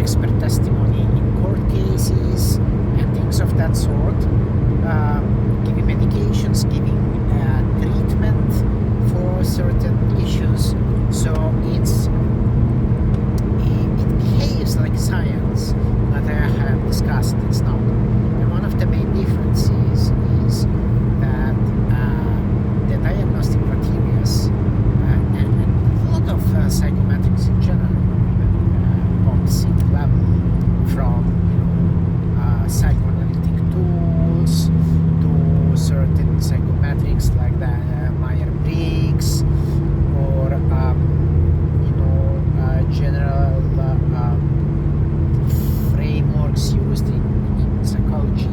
expert testimony in court cases and things of that sort, giving medications, giving treatment for certain issues. So it behaves like science, but I have discussed it's not. And one of the main differences is that the diagnostic criteria and a lot of psychometrics in general on sick level, from psychoanalytic tools to certain psychometrics like the Myers-Briggs or general frameworks used in psychology.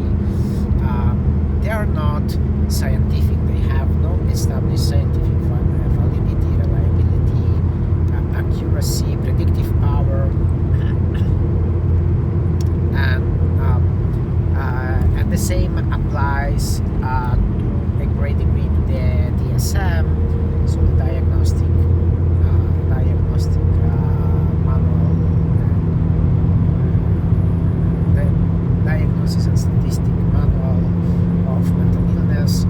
They are not scientific. They have no established scientific validity, reliability, accuracy, predictive power, and the same applies to a great degree to the DSM. So the diagnostic manual, the diagnosis and statistic manual of mental illness.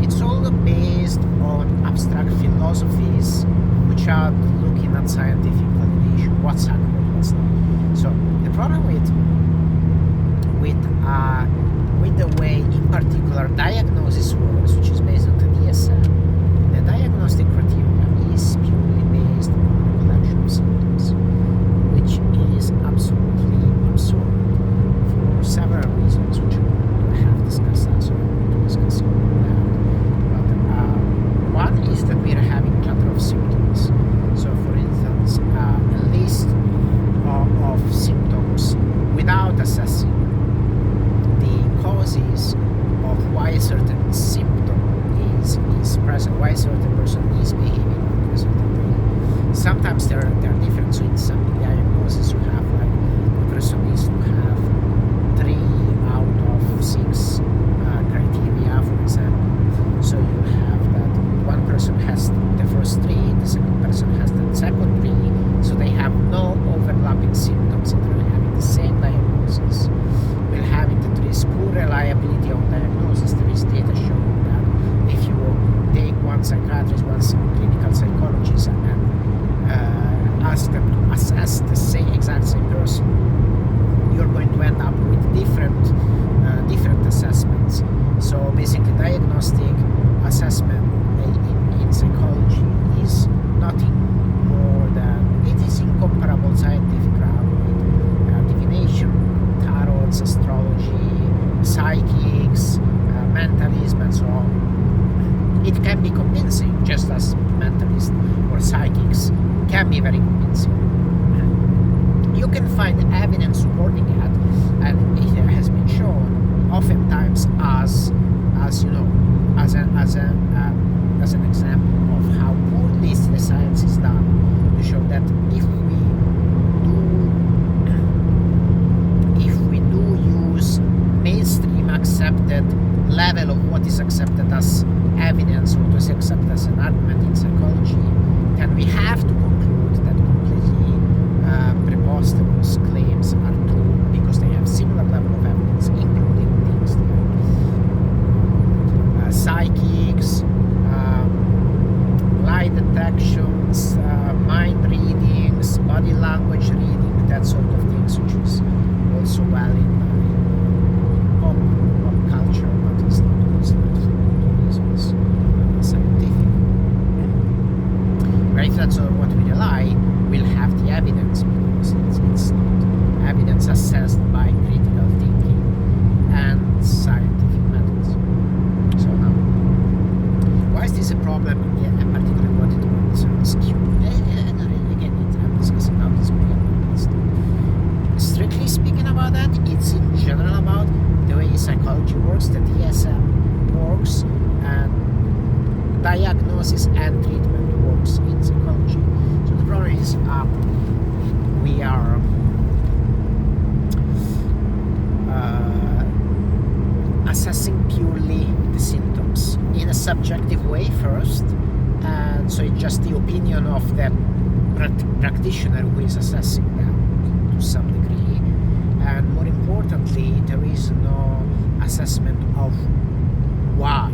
It's all based on abstract philosophies which are looking at scientific validation, what's accurate, what's not. So the problem with the way in particular diagnosis works, which is based on the DSM, the diagnostic criteria is purely based on a collection of symptoms, which is absolutely absurd for several reasons, which I have discussed also. I'm going to discuss that. But one is that we are having a clutter of symptoms. So, for instance, a list of symptoms without assessing the causes of why a certain symptom is present, why a certain person is behaving in a certain way. Sometimes there are different. So in some diagnoses you have like the person needs to have 3 out of 6 criteria, for example. So you have that one person has the first 3, the second person has the second 3, so they have no overlapping symptoms and they're having the same diagnosis. We'll have it that there is poor reliability of diagnosis. There is data showing that if you take one psychiatrist, one clinical psychologist, and ask them to assess the exact same person, you're going to end up with different assessments. So basically, diagnostic assessment in psychology is nothing more than, it is incomparable scientific ground with divination, tarot, astrology, psychics, mentalism, and so on. It can be convincing, just as mentalists or psychics can be very convincing. You can find evidence supporting it, and it has been shown oftentimes as an example of how poorly the science is done, to show that if we do use mainstream accepted level of what is accepted as evidence or what is accepted as an argument in psychology, then we have to conclude that completely preposterous claims are true because they have similar level of evidence, including things like psychics, lie detections, mind readings, body language reading, that sort of things, which is also well in pop culture, but it's not considered for reasons scientific. Right? If that's what we rely, we'll have the evidence, because it's not evidence assessed by critical thinking and scientific methods. So now, why is this a problem, and particularly what it concerns Q? And again, I'm discussing how this may happen. Strictly speaking about that, it's in general about the way psychology works, the DSM works, and diagnosis and treatment works in psychology. So the problem is we are assessing purely the symptoms in a subjective way first, and so it's just the opinion of the practitioner who is assessing them. some degree, and more importantly, there is no assessment of why.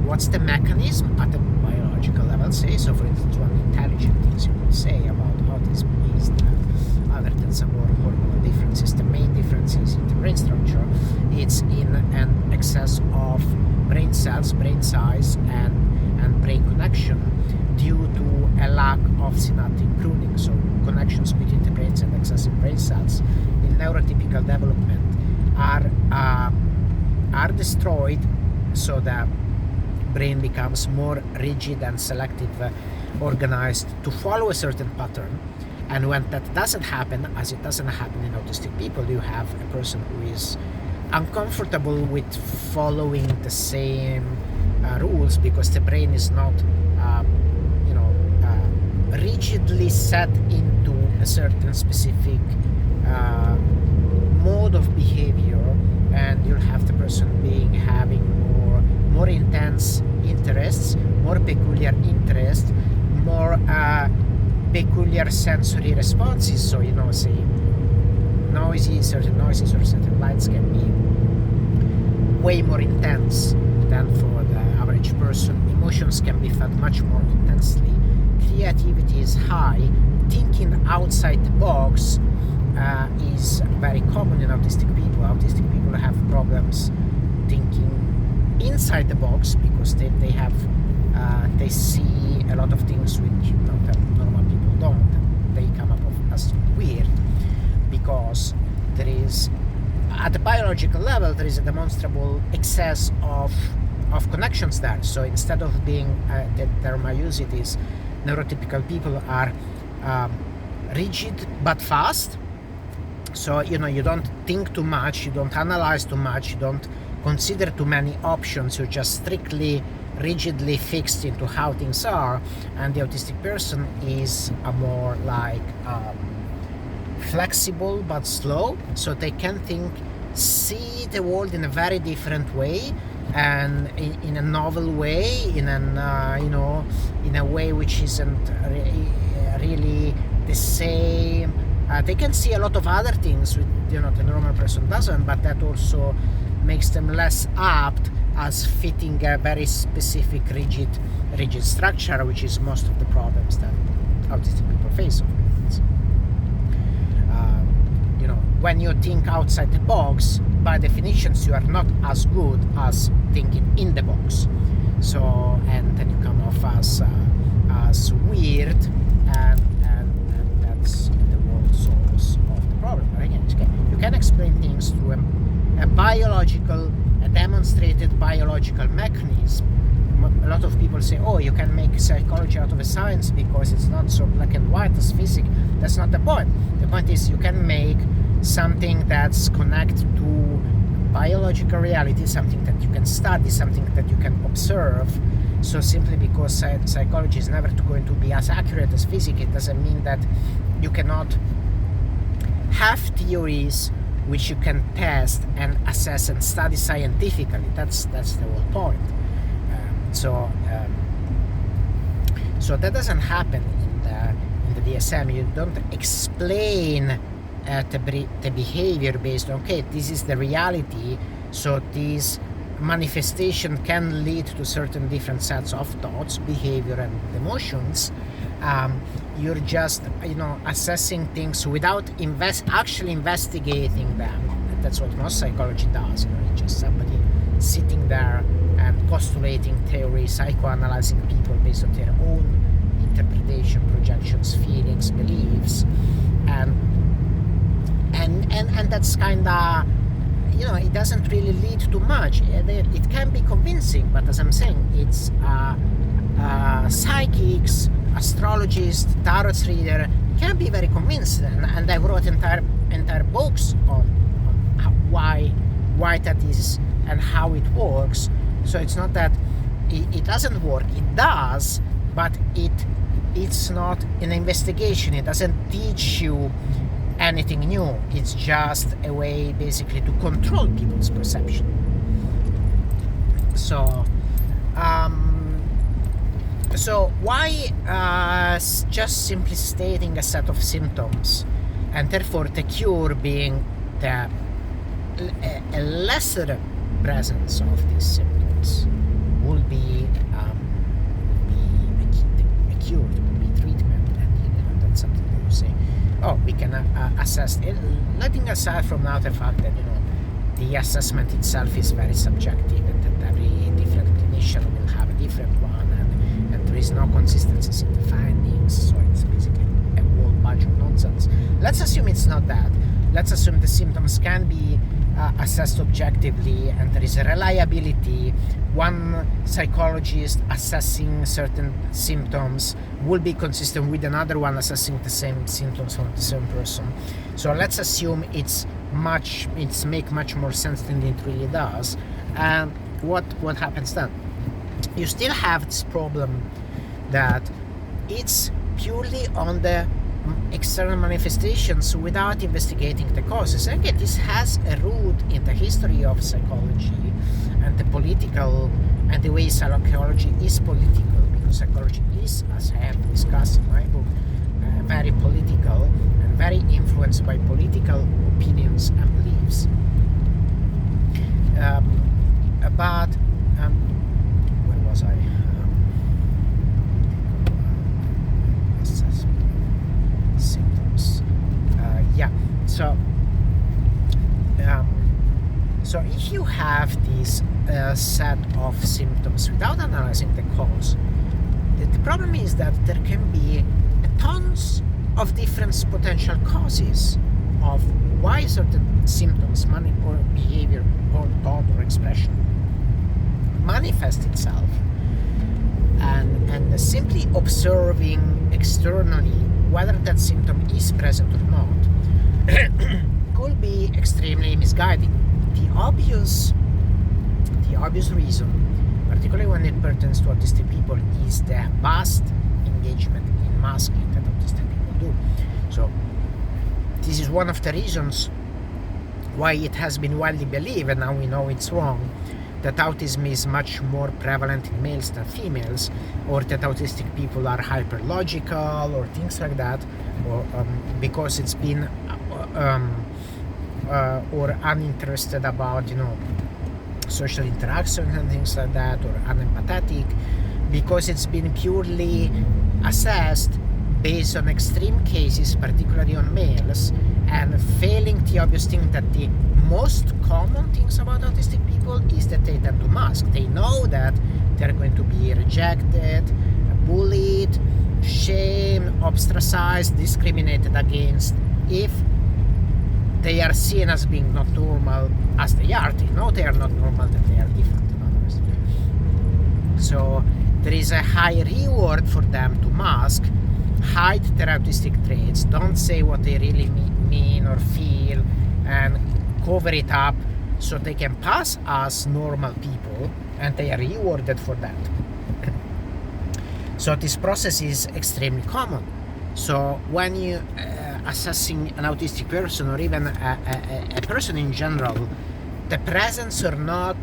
What's the mechanism at the biological level? Say, so for instance, one intelligent things you could say about autism is that, other than some more hormonal differences, the main difference is in the brain structure. It's in an excess of brain cells, brain size, and brain connection due to a lack of synaptic pruning. So connections between the brains and excessive brain cells in neurotypical development are destroyed, so that brain becomes more rigid and selective, organized to follow a certain pattern. And when that doesn't happen, as it doesn't happen in autistic people, you have a person who is uncomfortable with following the same rules, because the brain is not rigidly set into a certain specific mode of behavior, and you'll have the person having more intense interests, more peculiar interests, more peculiar sensory responses. So say certain noises or certain lights can be way more intense than for the average person. Emotions can be felt much more intensely. Creativity is high. Thinking outside the box is very common in autistic people. Autistic people have problems thinking inside the box, because they see a lot of things which that normal people don't. They come up as weird, because there is, at the biological level, there is a demonstrable excess of connections there. So instead of being the term I use it is, neurotypical people are rigid but fast. So you don't think too much, you don't analyze too much, you don't consider too many options. You're just strictly, rigidly fixed into how things are. And the autistic person is a more like flexible but slow, so they can see the world in a very different way, and in a novel way, in a way which isn't really the same. They can see a lot of other things which the normal person doesn't, but that also makes them less apt as fitting a very specific rigid structure, which is most of the problems that autistic people face. When you think outside the box, by definitions you are not as good as thinking in the box. So, and then you come off as weird, and that's the whole source of the problem. But again, you can explain things through a demonstrated biological mechanism. A lot of people say, oh, you can make psychology out of a science because it's not so black and white as physics. That's not the point. The point is you can make something that's connected to biological reality, something that you can study, something that you can observe. So simply because psychology is never going to be as accurate as physics, it doesn't mean that you cannot have theories which you can test and assess and study scientifically. That's the whole point. So that doesn't happen in the DSM. You don't explain the behavior based on, okay, this is the reality, so this manifestation can lead to certain different sets of thoughts, behavior, and emotions. You're just assessing things without actually investigating them. That's what most psychology does. It's just somebody sitting there and postulating theories, psychoanalyzing people based on their own interpretation, projections, feelings, beliefs, and that's kind of, it doesn't really lead to much. It can be convincing, but as I'm saying, it's psychics, astrologists, tarot reader can be very convincing, and I wrote entire books on why that is and how it works. So it's not that it doesn't work, it does, but it's not an investigation. It doesn't teach you anything new. It's just a way basically to control people's perception. So why just simply stating a set of symptoms and therefore the cure being the a lesser presence of these symptoms will be a cure, will be treatment, and that's something that you say. Oh, we can assess it, letting aside from now the fact that the assessment itself is very subjective, and that every different clinician will have a different one, and there is no consistency in the findings, so it's basically a whole bunch of nonsense. Let's assume it's not that. Let's assume the symptoms can be assessed objectively, and there is a reliability. One psychologist assessing certain symptoms will be consistent with another one assessing the same symptoms from the same person. So let's assume it's make much more sense than it really does. And what happens then? You still have this problem that it's purely on the external manifestations without investigating the causes. And again, this has a root in the history of psychology and the political, and the way psychology is political, because psychology is, as I have discussed in my book, very political and very influenced by political opinions and beliefs. But where was I? Symptoms. So if you have this set of symptoms without analyzing the cause, the problem is that there can be tons of different potential causes of why certain symptoms, or behavior, or thought, or expression manifest itself, and simply observing externally whether that symptom is present or not could be extremely misguiding. The obvious reason, particularly when it pertains to autistic people, is the vast engagement in masking that autistic people do. So this is one of the reasons why it has been widely believed, and now we know it's wrong, that autism is much more prevalent in males than females, or that autistic people are hyperlogical, or things like that, or because it's been or uninterested about social interaction and things like that, or unempathetic, because it's been purely assessed based on extreme cases, particularly on males, and failing the obvious thing that the most common things about autistic people is that they tend to mask. They know that they're going to be rejected, bullied, shamed, ostracized, discriminated against if they are seen as being not normal as they are. They know they are not normal, that they are different than others. So there is a high reward for them to mask, hide their autistic traits, don't say what they really mean or feel, and cover it up so they can pass as normal people, and they are rewarded for that. So this process is extremely common. So when you assessing an autistic person, or even a person in general, the presence or not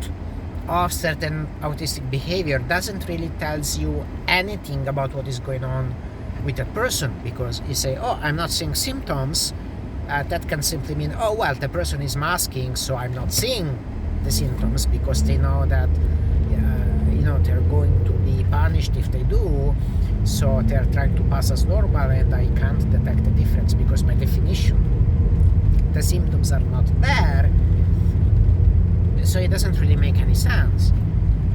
of certain autistic behavior doesn't really tells you anything about what is going on with that person, because you say, oh, I'm not seeing symptoms, that can simply mean, oh well, the person is masking, so I'm not seeing the symptoms, because they know that they're going to be punished if they do, so they're trying to pass as normal, and I can't detect the difference because by definition the symptoms are not there, so it doesn't really make any sense.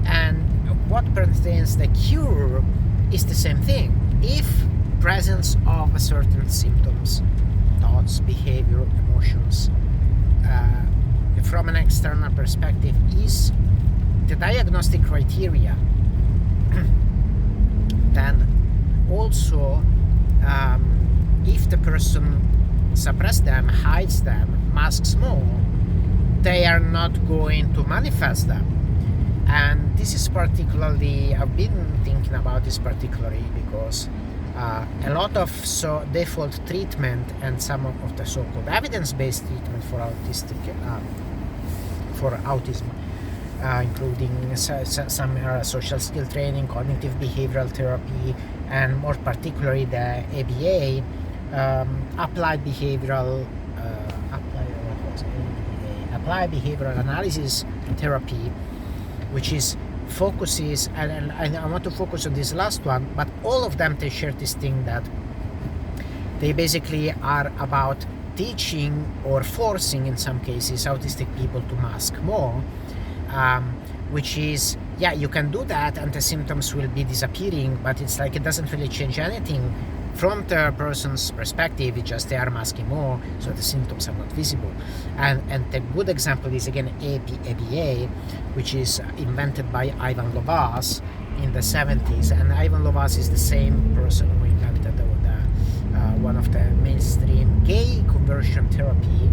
And what pertains the cure is the same thing. If presence of certain symptoms, thoughts, behavior, emotions from an external perspective is the diagnostic criteria, then also if the person suppresses them, hides them, masks more, they are not going to manifest them. And this is particularly, I've been thinking about this particularly because a lot of default treatment and some of the so-called evidence-based treatment for autism, including some social skill training, cognitive behavioral therapy, and more particularly the ABA, applied behavioral applied behavioral analysis therapy, which is focuses, and I want to focus on this last one, but all of them, they share this thing that they basically are about teaching or forcing, in some cases, autistic people to mask more, which is, yeah, you can do that and the symptoms will be disappearing, but it's like it doesn't really change anything from the person's perspective. It's just they are masking more, so the symptoms are not visible. And the good example is again ABA, which is invented by Ivan Lovaas in the 70s. And Ivan Lovaas is the same person who invented one of the mainstream gay conversion therapy,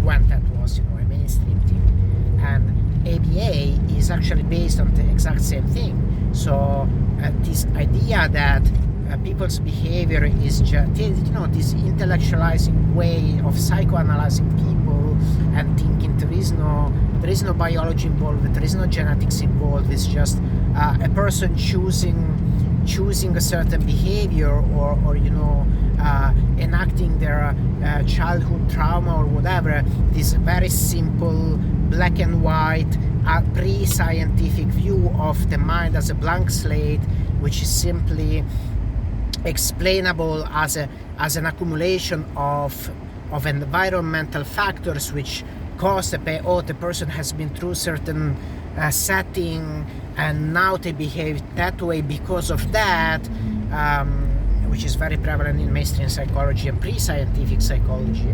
when that was, a mainstream thing. And ABA is actually based on the exact same thing. So this idea that people's behavior is just, this intellectualizing way of psychoanalyzing people and thinking there is no biology involved, there is no genetics involved. It's just a person choosing a certain behavior or enacting their childhood trauma or whatever. This very simple black and white pre-scientific view of the mind as a blank slate, which is simply explainable as an accumulation of environmental factors which cause the person has been through certain setting and now they behave that way because of that, which is very prevalent in mainstream psychology and pre-scientific psychology,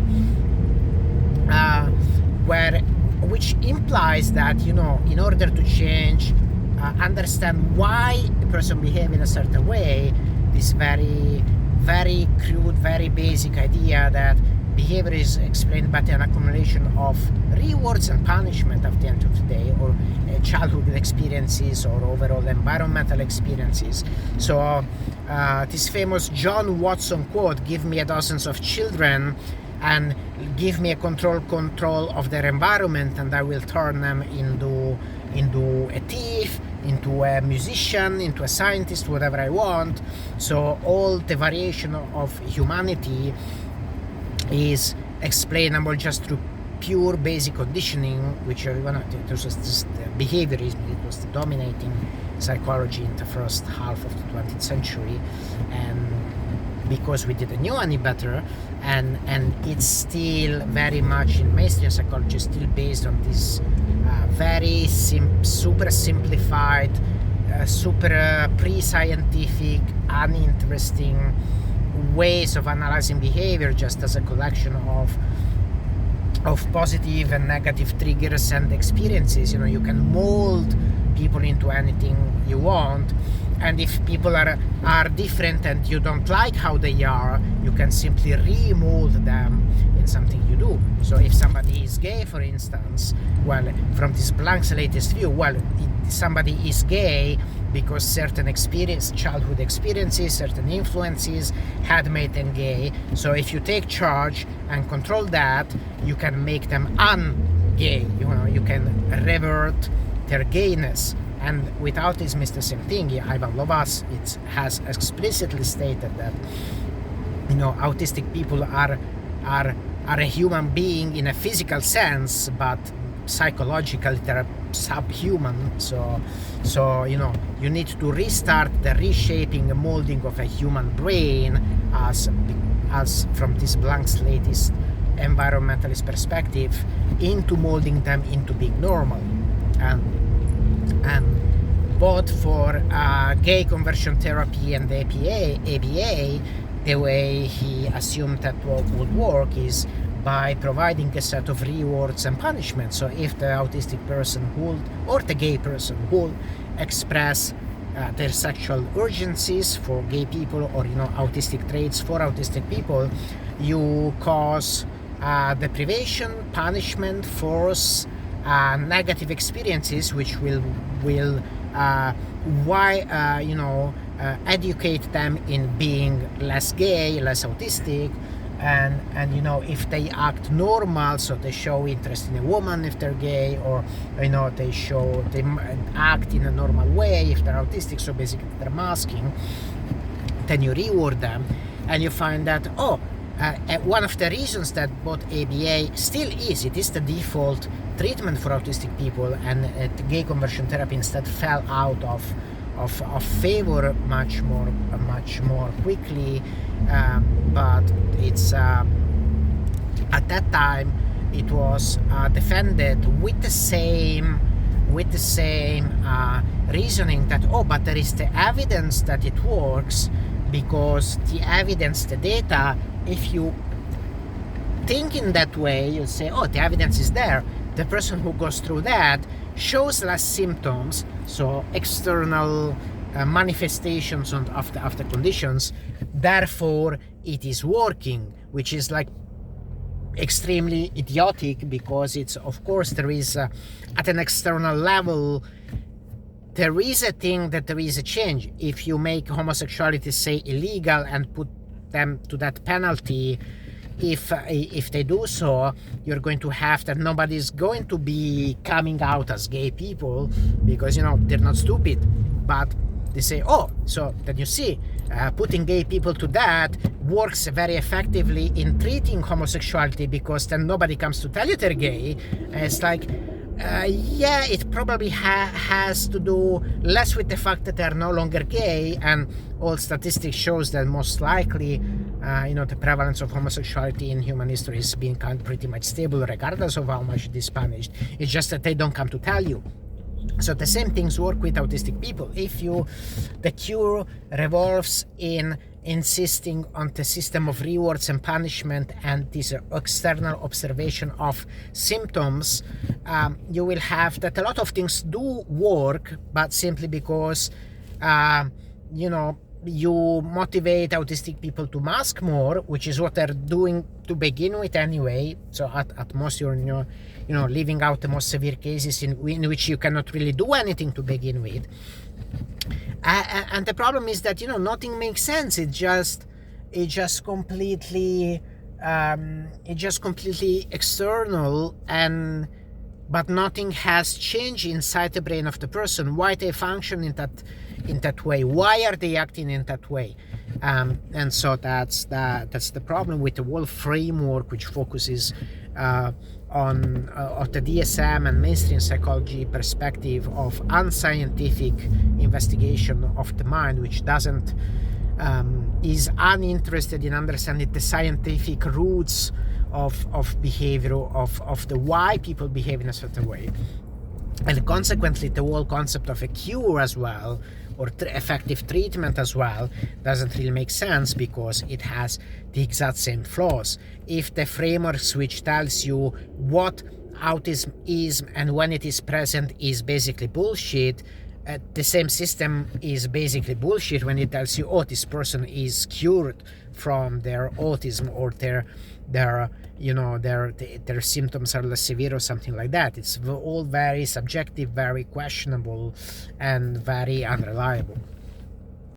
which implies that, in order to change, understand why a person behaves in a certain way, this very, very crude, very basic idea that behavior is explained by an accumulation of rewards and punishment at the end of the day, or childhood experiences or overall environmental experiences. So this famous John Watson quote, "Give me a dozens of children and give me a control of their environment and I will turn them into a thief, into a musician, into a scientist, whatever I want." So all the variation of humanity is explainable just through pure basic conditioning, which behaviorism. It was the dominating psychology in the first half of the 20th century, and because we didn't know any better, and it's still very much in mainstream psychology, still based on this very super simplified, super pre-scientific, uninteresting ways of analyzing behavior, just as a collection of positive and negative triggers and experiences. You can mold people into anything you want, and if people are different and you don't like how they are, you can simply remold them in something you do. So if somebody is gay, for instance, well, from this blank slateist view, somebody is gay because certain childhood experiences, certain influences had made them gay. So if you take charge and control that, you can make them un-gay. You can revert their gayness. And with autism, it's the same thing. Ivan Lovaas has explicitly stated that autistic people are a human being in a physical sense, but psychologically they're subhuman. So you need to restart the reshaping and molding of a human brain as from this blank slateist environmentalist perspective into molding them into being normal. And both for gay conversion therapy and the ABA, the way he assumed that would work is by providing a set of rewards and punishments. So if the autistic person or the gay person will express their sexual urgencies for gay people, or autistic traits for autistic people, you cause deprivation, punishment, force, negative experiences, which will educate them in being less gay, less autistic, and if they act normal, so they show interest in a woman if they're gay, or they act in a normal way if they're autistic, so basically they're masking, then you reward them, and you find that, one of the reasons that both ABA still it is the default treatment for autistic people, and gay conversion therapy instead fell out of favor much more quickly, but it's at that time it was defended with the same reasoning that, but there is the evidence that it works, because the evidence, the data, if you think in that way, you say, the evidence is there. The person who goes through that shows less symptoms, so external manifestations of the conditions, therefore it is working, which is like extremely idiotic, because it's, of course, there is at an external level, there is a thing that there is a change. If you make homosexuality, say, illegal and put them to that penalty, if they do so, you're going to have that nobody's going to be coming out as gay people, because they're not stupid, but they say, so then you see, putting gay people to that works very effectively in treating homosexuality, because then nobody comes to tell you they're gay. And it's like, it probably has to do less with the fact that they're no longer gay, and all statistics shows that most likely, the prevalence of homosexuality in human history has been pretty much stable, regardless of how much it is punished. It's just that they don't come to tell you. So the same things work with autistic people. If the cure revolves in insisting on the system of rewards and punishment and this external observation of symptoms, you will have that a lot of things do work, but simply because you motivate autistic people to mask more, which is what they're doing to begin with anyway. So at most you're leaving out the most severe cases in which you cannot really do anything to begin with. And the problem is that nothing makes sense. It just completely external, but nothing has changed inside the brain of the person. Why they function in that way? Why are they acting in that way? And so that's the problem with the whole framework, which focuses on the DSM and mainstream psychology perspective of unscientific investigation of the mind, which doesn't is uninterested in understanding the scientific roots of behavior, of the why people behave in a certain way. And consequently, the whole concept of a cure as well, or effective treatment as well, doesn't really make sense, because it has the exact same flaws. If the framework which tells you what autism is and when it is present is basically bullshit, the same system is basically bullshit when it tells you, this person is cured from their autism, or their symptoms are less severe or something like that. It's all very subjective, very questionable, and very unreliable.